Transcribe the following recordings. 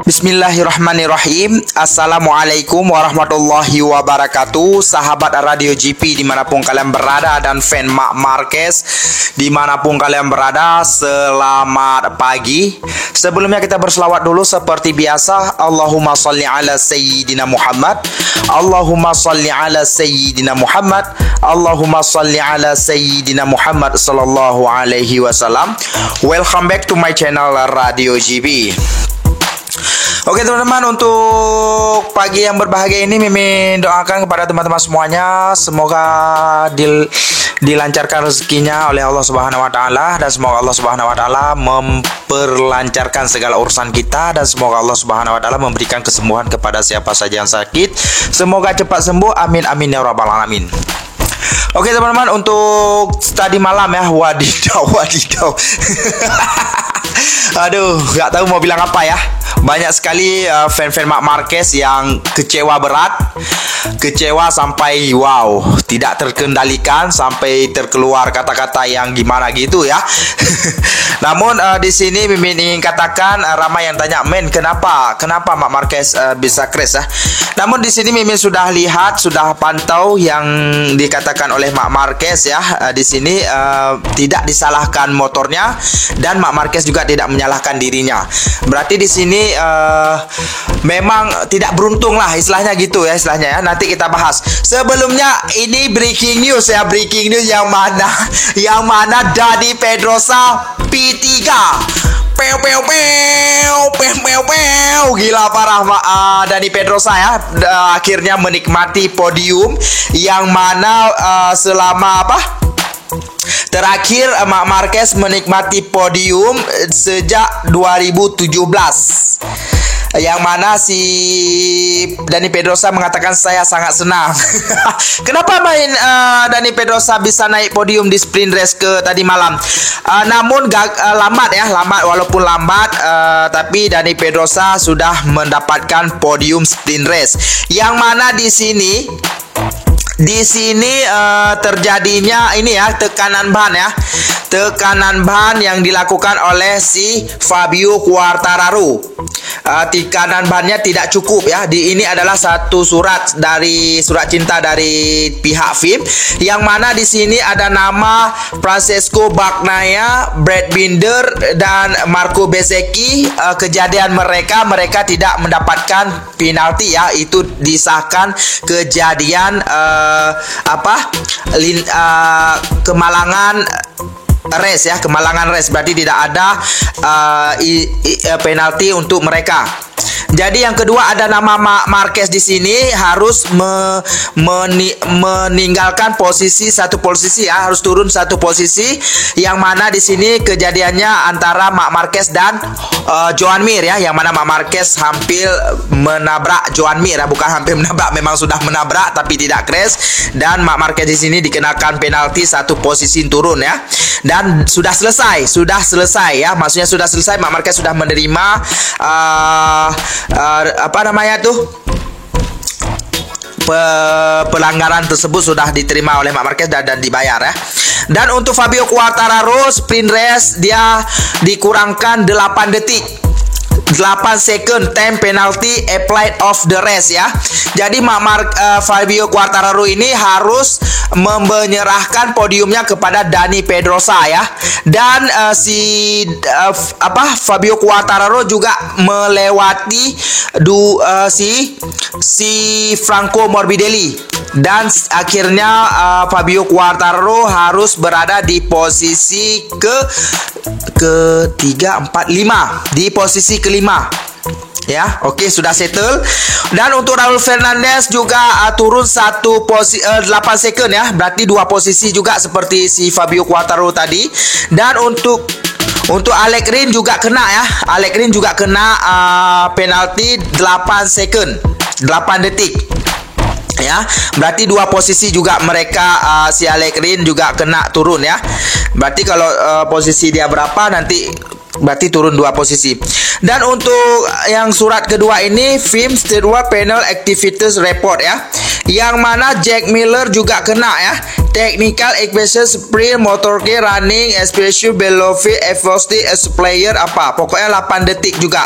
Bismillahirrahmanirrahim. Assalamualaikum warahmatullahi wabarakatuh. Sahabat Radio GP dimanapun kalian berada dan fan Marc Marquez dimanapun kalian berada, selamat pagi. Sebelumnya kita berselawat dulu seperti biasa. Allahumma salli ala Sayyidina Muhammad, Allahumma salli ala Sayyidina Muhammad, Allahumma salli ala Sayyidina Muhammad sallallahu alaihi wasallam. Welcome back to my channel Radio GB. Oke teman-teman, untuk pagi yang berbahagia ini Mimin doakan kepada teman-teman semuanya, semoga dilancarkan rezekinya oleh Allah Subhanahu wa taala, dan semoga Allah Subhanahu wa taala memperlancarkan segala urusan kita, dan semoga Allah Subhanahu wa taala memberikan kesembuhan kepada siapa saja yang sakit. Semoga cepat sembuh, amin amin ya rabbal alamin. Oke teman-teman, untuk tadi malam ya, wadidaw aduh, nggak tahu mau bilang apa ya. Banyak sekali fan-fan Marc Marquez yang kecewa berat, kecewa sampai wow, tidak terkendalikan, sampai terkeluar kata-kata yang gimana gitu ya. Namun di sini Mimin ingin katakan, ramai yang tanya, men, kenapa Marc Marquez bisa crash ya? Namun di sini Mimin sudah lihat, sudah pantau yang dikatakan oleh Marc Marquez ya. Di sini tidak disalahkan motornya, dan Marc Marquez juga tidak menyalahkan dirinya. Berarti di sini memang tidak beruntung lah, istilahnya gitu ya, istilahnya ya. Nanti kita bahas. Sebelumnya ini breaking news ya, breaking news yang mana Dani Pedrosa P3 gila parah, Dani Pedrosa ya, akhirnya menikmati podium yang mana selama terakhir Marc Marquez menikmati podium sejak 2017, yang mana si Dani Pedrosa mengatakan saya sangat senang. Kenapa Dani Pedrosa bisa naik podium di sprint race ke tadi malam? Namun lambat walaupun lambat, tapi Dani Pedrosa sudah mendapatkan podium sprint race, yang mana di sini terjadinya ini ya, tekanan ban yang dilakukan oleh si Fabio Quartararo. Tekanan bannya tidak cukup ya. Ini adalah satu surat cinta dari pihak FIM, yang mana di sini ada nama Francesco Bagnaia, Brad Binder dan Marco Bezzecchi. Kejadian mereka tidak mendapatkan penalti ya. Itu disahkan kejadian kemalangan race, berarti tidak ada penalti untuk mereka. Jadi yang kedua ada nama Marc Marquez di sini harus meninggalkan satu posisi ya, harus turun satu posisi, yang mana di sini kejadiannya antara Marc Marquez dan Joan Mir ya, yang mana Marc Marquez hampir menabrak Joan Mir ya, bukan hampir menabrak, memang sudah menabrak tapi tidak crash, dan Marc Marquez di sini dikenakan penalti satu posisi turun ya, dan sudah selesai ya, maksudnya sudah selesai. Marc Marquez sudah menerima pelanggaran tersebut, sudah diterima oleh Marc Marquez dan dibayar ya. Dan untuk Fabio Quartararo sprint race dia dikurangkan 8 detik, 8 second time penalty applied of the race ya. Jadi Fabio Quartararo ini harus menyerahkan podiumnya kepada Dani Pedrosa ya. Dan Fabio Quartararo juga melewati si Franco Morbidelli, dan akhirnya Fabio Quartararo harus berada di posisi di posisi kelima ya. Oke, sudah settle. Dan untuk Raul Fernandez juga turun 8 second ya, berarti 2 posisi juga seperti si Fabio Quartararo tadi. Dan untuk Alex Rins juga kena ya, Alex Rins juga kena penalti 8 second, 8 detik ya, berarti 2 posisi juga mereka. Si Alex Rins juga kena turun ya, berarti kalau posisi dia berapa nanti berarti turun 2 posisi. Dan untuk yang surat kedua ini FIM Steward Panel Activities Report ya, yang mana Jack Miller juga kena ya, Technical Equation Sprint Motorcade Running Especially Below Exhausted as Player pokoknya 8 detik juga.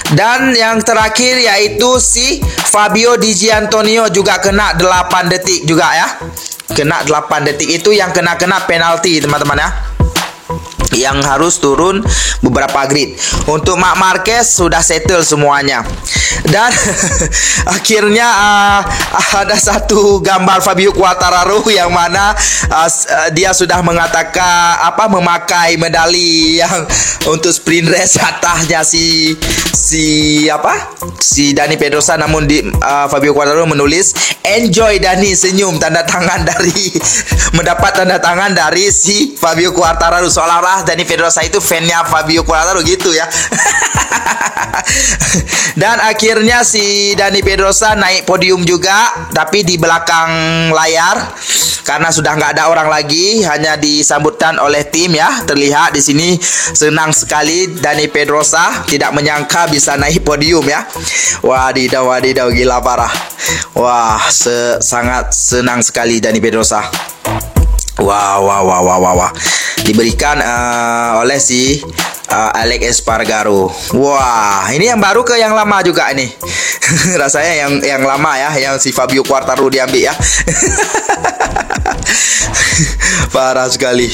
Dan yang terakhir yaitu si Fabio Di Giannantonio juga kena 8 detik juga ya. Kena 8 detik itu yang kena penalti teman-teman ya, yang harus turun beberapa grid. Untuk Marc Marquez sudah settle semuanya. Dan akhirnya ada satu gambar Fabio Quartararo yang mana dia sudah mengatakan memakai medali yang untuk sprint race atasnya si Dani Pedrosa, namun Fabio Quartararo menulis enjoy Dani, senyum, tanda tangan dari mendapat tanda tangan dari si Fabio Quartararo, seolah-olah Dani Pedrosa itu fan-nya Fabio Quartararo gitu ya. Dan akhirnya si Dani Pedrosa naik podium juga, tapi di belakang layar karena sudah nggak ada orang lagi, hanya disambutkan oleh tim ya. Terlihat di sini senang sekali Dani Pedrosa, tidak menyangka bisa naik podium ya. Wadidaw, gila parah. Wah, sangat senang sekali Dani Pedrosa. Wah. Diberikan oleh si Alex Espargaro. Wah, ini yang baru ke yang lama juga ini. Rasanya yang lama ya, yang si Fabio Quartararo diambil ya. Parah sekali.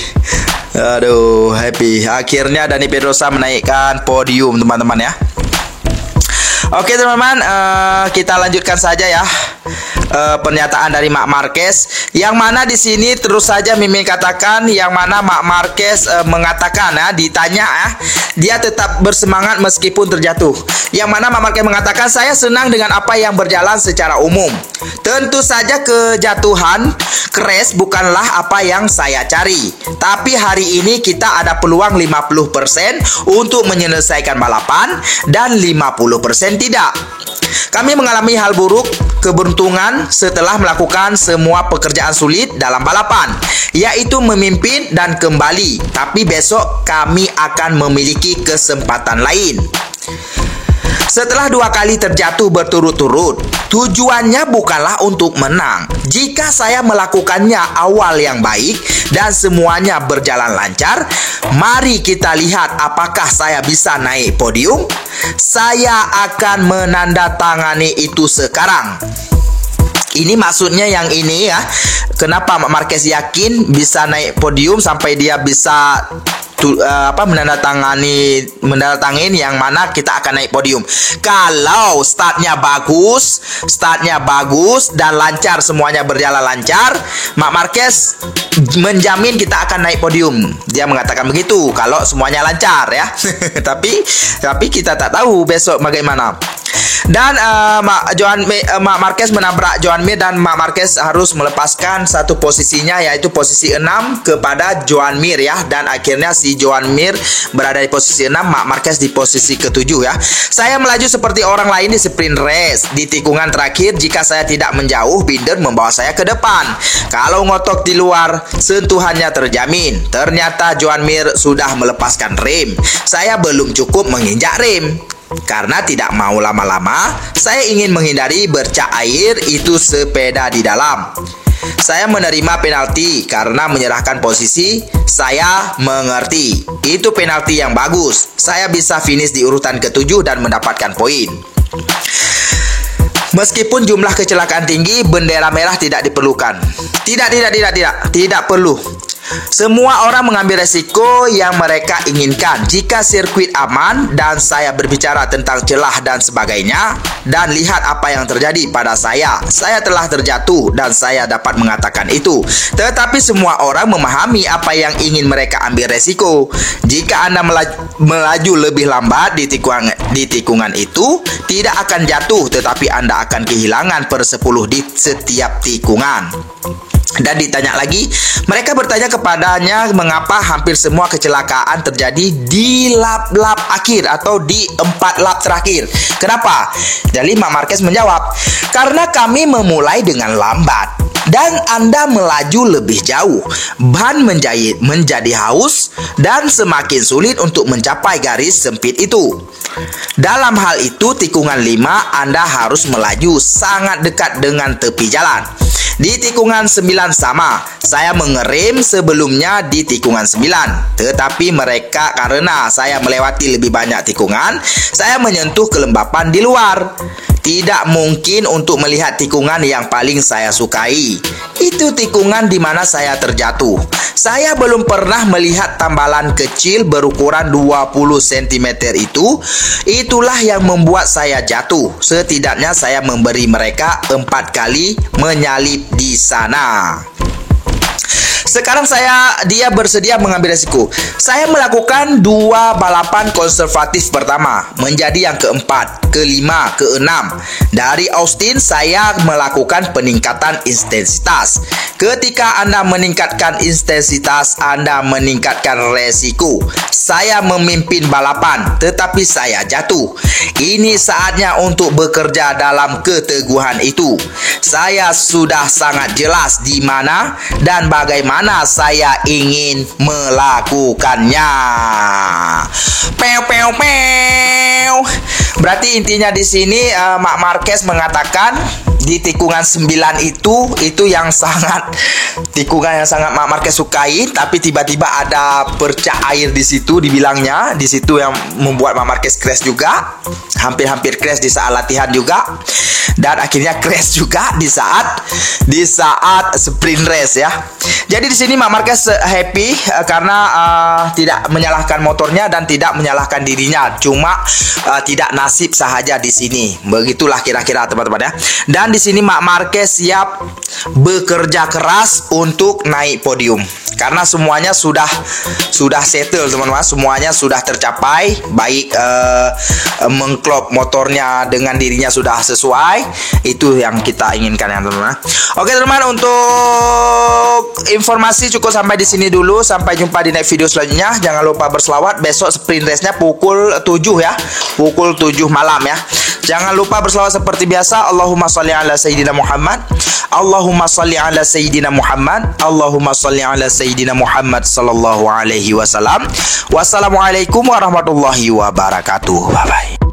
Aduh, happy. Akhirnya Dani Pedrosa menaikkan podium teman-teman ya. Oke teman-teman, kita lanjutkan saja ya. Pernyataan dari Marc Marquez, yang mana di sini terus saja Mimin katakan, yang mana Marc Marquez mengatakan ya, ditanya ya, dia tetap bersemangat meskipun terjatuh. Yang mana Marc Marquez mengatakan, saya senang dengan apa yang berjalan secara umum. Tentu saja kejatuhan crash bukanlah apa yang saya cari, tapi hari ini kita ada peluang 50% untuk menyelesaikan balapan dan 50% tidak. Kami mengalami hal buruk, keberuntungan setelah melakukan semua pekerjaan sulit dalam balapan, yaitu memimpin dan kembali. Tapi besok kami akan memiliki kesempatan lain. Setelah 2 kali terjatuh berturut-turut, tujuannya bukanlah untuk menang. Jika saya melakukannya awal yang baik dan semuanya berjalan lancar, mari kita lihat apakah saya bisa naik podium. Saya akan menandatangani itu sekarang. Ini maksudnya yang ini ya. Kenapa Marc Marquez yakin bisa naik podium sampai dia bisa menandatangani yang mana kita akan naik podium. Kalau startnya bagus dan lancar, semuanya berjalan lancar, Marc Marquez menjamin kita akan naik podium. Dia mengatakan begitu kalau semuanya lancar ya. tapi kita tak tahu besok bagaimana. Dan Marc Marquez menabrak Joan Mir, dan Marc Marquez harus melepaskan satu posisinya, yaitu posisi 6 kepada Joan Mir ya. Dan akhirnya si Joan Mir berada di posisi 6, Marc Marquez di posisi ke-7 ya. Saya melaju seperti orang lain di sprint race. Di tikungan terakhir, jika saya tidak menjauh, Binder membawa saya ke depan. Kalau ngotok di luar, sentuhannya terjamin. Ternyata Joan Mir sudah melepaskan rem. Saya belum cukup menginjak rem. Karena tidak mau lama-lama, saya ingin menghindari bercak air itu sepeda di dalam. Saya menerima penalti karena menyerahkan posisi. Saya mengerti, itu penalti yang bagus. Saya bisa finish di urutan ke-7 dan mendapatkan poin. Meskipun jumlah kecelakaan tinggi, bendera merah tidak diperlukan. Tidak perlu. Semua orang mengambil resiko yang mereka inginkan. Jika sirkuit aman dan saya berbicara tentang celah dan sebagainya, dan lihat apa yang terjadi pada saya telah terjatuh dan saya dapat mengatakan itu. Tetapi semua orang memahami apa yang ingin mereka ambil resiko. Jika Anda melaju lebih lambat di tikungan itu, tidak akan jatuh, tetapi Anda akan kehilangan per 10 di setiap tikungan. Dan ditanya lagi, mereka bertanya kepadanya mengapa hampir semua kecelakaan terjadi di lap-lap akhir atau di 4 lap terakhir. Kenapa? Jadi Marc Marquez menjawab, karena kami memulai dengan lambat dan Anda melaju lebih jauh. Ban menjadi haus dan semakin sulit untuk mencapai garis sempit itu. Dalam hal itu, tikungan 5 Anda harus melaju sangat dekat dengan tepi jalan. Di tikungan 9 sama, saya mengerem sebelumnya di tikungan 9. Tetapi mereka karena saya melewati lebih banyak tikungan, saya menyentuh kelembapan di luar. Tidak mungkin untuk melihat tikungan yang paling saya sukai. Itu tikungan di mana saya terjatuh. Saya belum pernah melihat tambalan kecil berukuran 20 cm itu. Itulah yang membuat saya jatuh. Setidaknya saya memberi mereka 4 kali menyalip di sana. Sekarang dia bersedia mengambil resiko. Saya melakukan 2 balapan konservatif pertama, menjadi yang keempat, kelima, keenam. Dari Austin, saya melakukan peningkatan intensitas. Ketika Anda meningkatkan intensitas, Anda meningkatkan resiko. Saya memimpin balapan, tetapi saya jatuh. Ini saatnya untuk bekerja dalam keteguhan itu. Saya sudah sangat jelas di mana dan bagaimana saya ingin melakukannya. Berarti intinya di sini Marc Marquez mengatakan di tikungan 9 itu yang sangat tikungan yang sangat Marc Marquez sukai, tapi tiba-tiba ada percak air di situ dibilangnya. Di situ yang membuat Marc Marquez crash juga. Hampir-hampir crash di saat latihan juga. Dan akhirnya crash juga di saat sprint race ya. Jadi di sini Marc Marquez happy karena tidak menyalahkan motornya dan tidak menyalahkan dirinya. Cuma tidak nasib sahaja di sini. Begitulah kira-kira teman-teman ya. Dan di sini Marc Marquez siap bekerja keras untuk naik podium. Karena semuanya sudah settle teman-teman, semuanya sudah tercapai, baik mengklop motornya dengan dirinya sudah sesuai. Itu yang kita inginkan ya teman-teman. Oke teman-teman, untuk informasi cukup sampai di sini dulu. Sampai jumpa di next video selanjutnya. Jangan lupa berselawat. Besok sprint race-nya pukul 7 ya, pukul 7 malam ya. Jangan lupa berselawat seperti biasa. Allahumma sholli ala sayyidina Muhammad. Allahumma sholli ala sayyidina Muhammad. Allahumma sholli ala sayyidina Muhammad sallallahu alaihi wasallam. Wassalamualaikum warahmatullahi wabarakatuh. Bye bye.